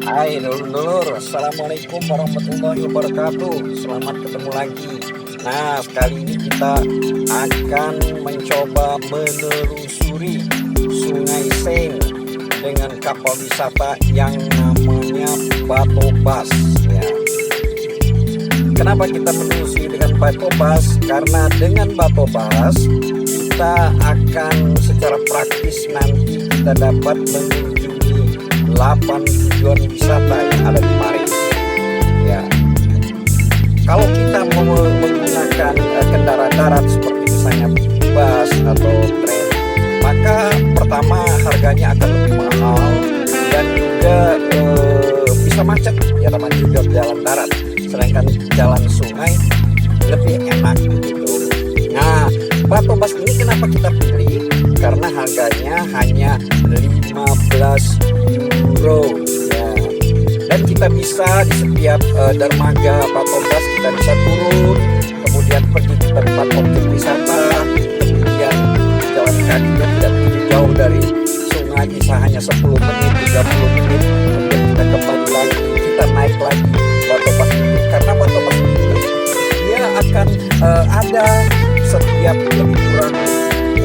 Hai dulur-dulur, Assalamualaikum warahmatullahi wabarakatuh. Selamat ketemu lagi. Nah, kali ini kita akan mencoba menelusuri Sungai Seng dengan kapal wisata yang namanya Batobas. Ya. Kenapa kita menelusuri dengan Batobas? Karena dengan Batobas kita akan secara praktis nanti kita dapat mengunjungi 8 tujuan wisata yang ada di Paris. Ya, kalau kita mau menggunakan kendaraan darat seperti misalnya bus atau tren, maka pertama harganya akan lebih mahal dan juga bisa macet ya, namanya juga jalan darat. Sedangkan jalan sungai lebih enak gitu. Nah, Batobas ini kenapa kita pilih? Karena harganya hanya 15 euro ya. Dan kita bisa di setiap dermaga Batobas kita bisa turun, kemudian pergi ke tempat objek wisata, kemudian jalan kaki yang tidak begitu jauh dari sungai, bisa hanya 10 menit, 30 menit, kemudian kita kembali lagi, kita naik lagi Batobas ini. Karena Batobas ini dia akan ada setiap lebih kurang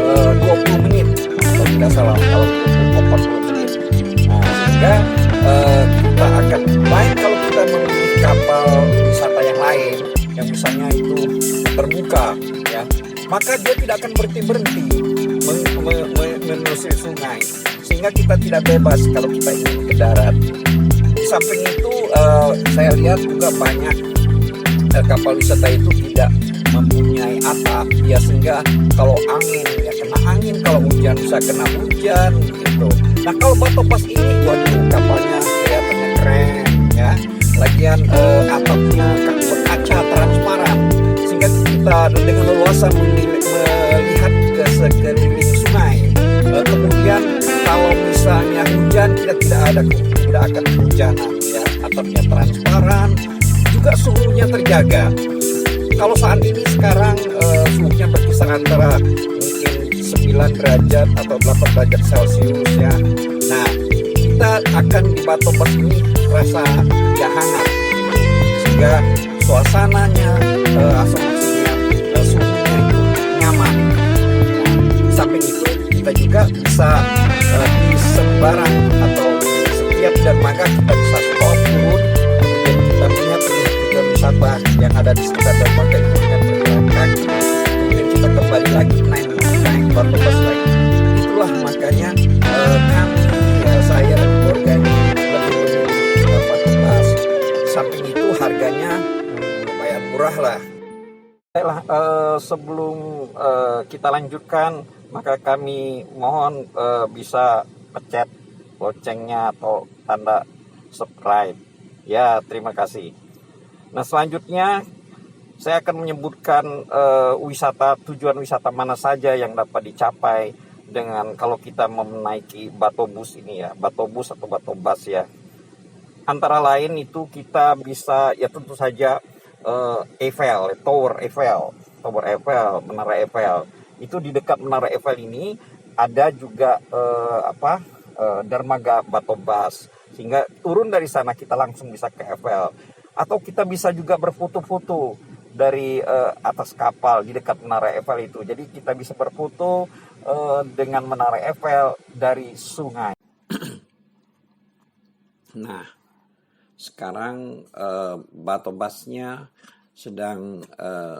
20 menit kalau tidak salah, kalau 40 menit. Nah, sehingga kita akan lain kalau kita memilih kapal wisata yang lain yang misalnya itu terbuka ya, maka dia tidak akan berhenti menelusuri sungai, sehingga kita tidak bebas kalau kita ingin ke darat. Di samping itu saya lihat juga banyak kapal wisata itu tidak mempunyai atap ya, sehingga kalau angin ya kena angin, kalau hujan bisa kena hujan gitu. Nah, kalau Batobas ini waduh, kapalnya kelihatannya keren ya, lagian atapnya berkaca transparan sehingga kita dengan leluasa melihat ke sekeliling sungai. Kemudian kalau misalnya hujan tidak akan kehujanan ya, atapnya transparan, juga suhunya terjaga. Kalau saat ini sekarang suhunya berkisar antara mungkin 9 derajat atau 8 derajat Celcius ya. Nah, kita akan di Batobas ini rasa ya hangat, sehingga suasananya asam-asamnya suhunya itu nyaman. Di samping itu kita juga bisa di sembarang atau setiap dermaga kita bisa stop turun, kemudian kita melihat tujuan wisata yang ada di sekitar dermaga itu dengan berjalan kaki, kemudian kita kembali lagi naik Batobas lagi. Itulah makanya kami saya dan keluarga ini lebih memilih Batobas. Di samping itu harganya lumayan murah lah. Baiklah, sebelum kita lanjutkan, maka kami mohon bisa pencet loncengnya atau tanda subscribe. Ya, terima kasih. Nah, selanjutnya saya akan menyebutkan tujuan wisata mana saja yang dapat dicapai dengan kalau kita menaiki Batobus ini ya, Batobus atau Batobas ya. Antara lain itu kita bisa ya tentu saja Tower Eiffel, Menara Eiffel. Itu di dekat Menara Eiffel ini ada juga dermaga Batobas, sehingga turun dari sana kita langsung bisa ke Eiffel. Atau kita bisa juga berfoto-foto dari atas kapal di dekat Menara Eiffel itu. Jadi kita bisa berfoto dengan Menara Eiffel dari sungai. Nah, sekarang Batobasnya sedang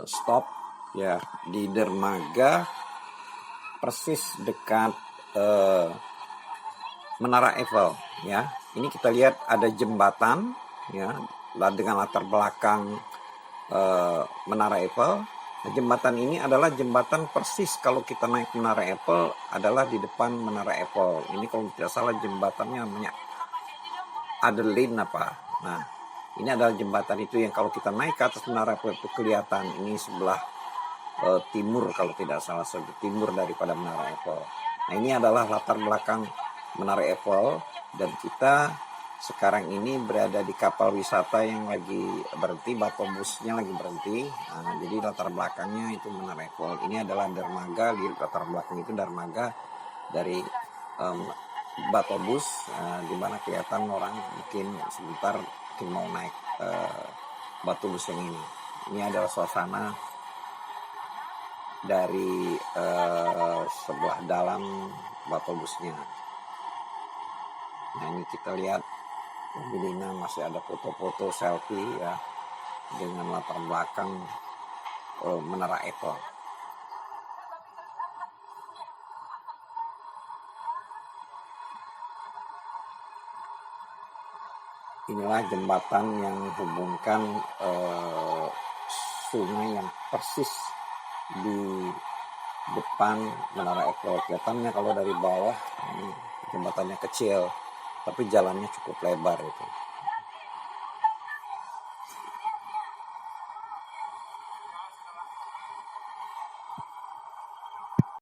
stop ya di dermaga persis dekat Menara Eiffel ya. Ini kita lihat ada jembatan ya, dengan latar belakang Menara Eiffel. Nah, jembatan ini adalah jembatan persis kalau kita naik Menara Eiffel adalah di depan Menara Eiffel. Ini kalau tidak salah jembatannya namanya Adeline apa. Nah, ini adalah jembatan itu yang kalau kita naik ke atas Menara Eiffel itu kelihatan. Ini sebelah timur kalau tidak salah, sebelah timur daripada Menara Eiffel. Nah, ini adalah latar belakang Menara Eiffel, dan kita sekarang ini berada di kapal wisata yang lagi berhenti, Batobusnya lagi berhenti. Nah, jadi latar belakangnya itu Menara Eiffel. Ini adalah dermaga, di latar belakang itu dermaga dari Batobus, di mana kelihatan orang mungkin sebentar mungkin mau naik Batobus yang ini. Ini adalah suasana dari sebelah dalam Batobusnya. Nah, ini kita lihat mobilnya masih ada foto-foto selfie ya, dengan latar belakang Menara Eiffel. Inilah jembatan yang menghubungkan sungai yang persis di depan Menara Eiffel. Kelihatannya kalau dari bawah ini jembatannya kecil, tapi jalannya cukup lebar itu.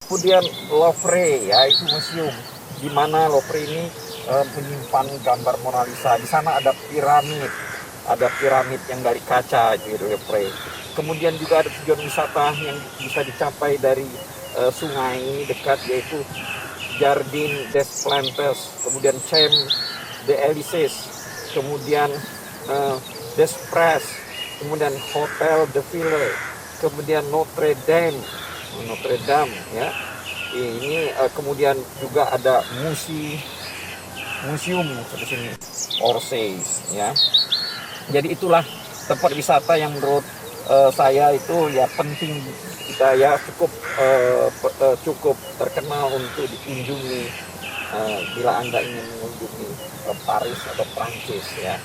Kemudian Louvre, ya itu museum di mana Louvre ini menyimpan gambar Mona Lisa. Di sana ada piramid yang dari kaca di Louvre. Kemudian juga ada tujuan wisata yang bisa dicapai dari sungai dekat, yaitu Jardin des Plantes, kemudian Champs d'Elysees, kemudian des Presses, kemudian Hotel de Ville, kemudian Notre Dame ya. Ini kemudian juga ada museum di sini Orsay ya. Jadi itulah tempat wisata yang menurut saya itu ya penting, kita ya cukup terkenal untuk dikunjungi bila Anda ingin mengunjungi Paris atau Prancis ya.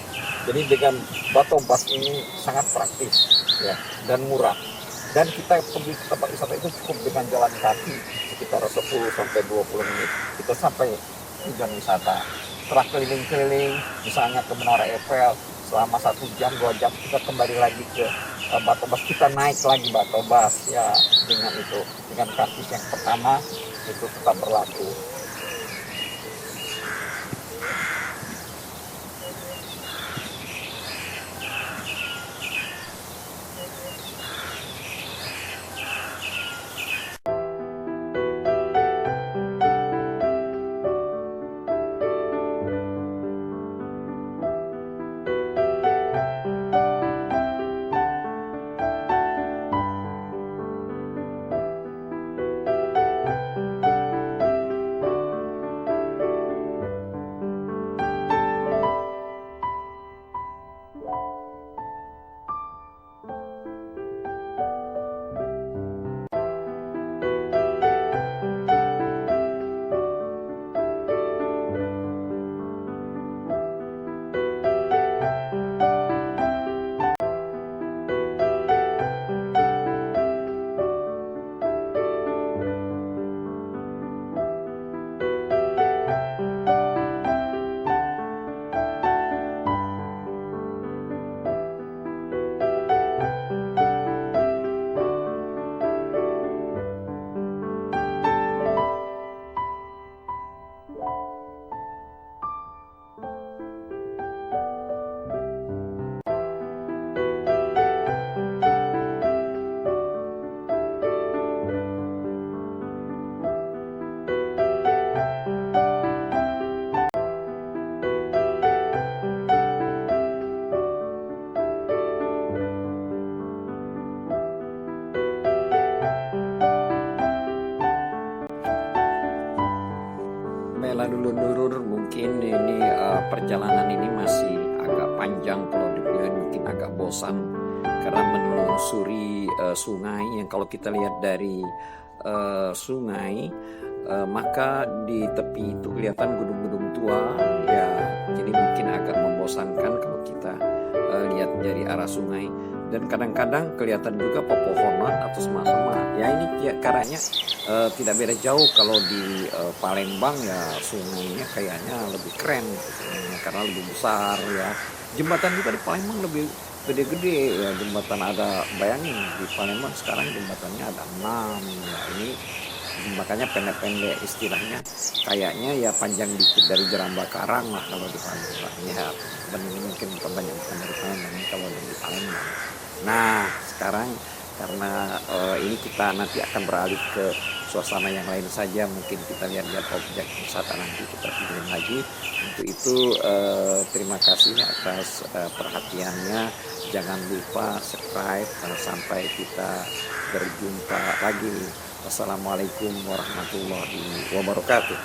Jadi dengan Bateau Basque ini sangat praktis ya dan murah. Dan kita pergi ke tempat wisata itu cukup dengan jalan kaki sekitar 10 sampai 20 menit. Kita sampai tujuan wisata. Setelah keliling-keliling, misalnya ke Menara Eiffel, selama 1 jam, 2 jam, kita kembali lagi ke Bateau Basque. Kita naik lagi Bateau Basque ya, dengan kartis yang pertama itu tetap berlaku. Dulur-dulur, mungkin ini perjalanan ini masih agak panjang, kalau dibilang mungkin agak bosan karena menelusuri sungai yang kalau kita lihat dari sungai maka di tepi itu kelihatan gedung-gedung tua ya, jadi mungkin agak membosankan kalau kita lihat dari arah sungai. Dan kadang-kadang kelihatan juga pepohonan atau semak-semak. Ya ini ya, karanya tidak beda jauh kalau di Palembang ya, sungainya kayaknya lebih keren sungainya, karena lebih besar ya. Jembatan juga di Palembang lebih gede-gede ya, jembatan ada, bayangin di Palembang sekarang jembatannya ada 6 ya, ini makanya pendek-pendek istilahnya, kayaknya ya panjang dikit dari Jeramba Karang lah kalau di Palembang ya, mungkin banyak bukan dari Palembang kalau di Palembang. Nah sekarang karena ini kita nanti akan beralih ke suasana yang lain saja, mungkin kita lihat-lihat objek wisata nanti kita pilih lagi. Untuk itu terima kasih atas perhatiannya, jangan lupa subscribe sampai kita berjumpa lagi. Wassalamualaikum warahmatullahi wabarakatuh.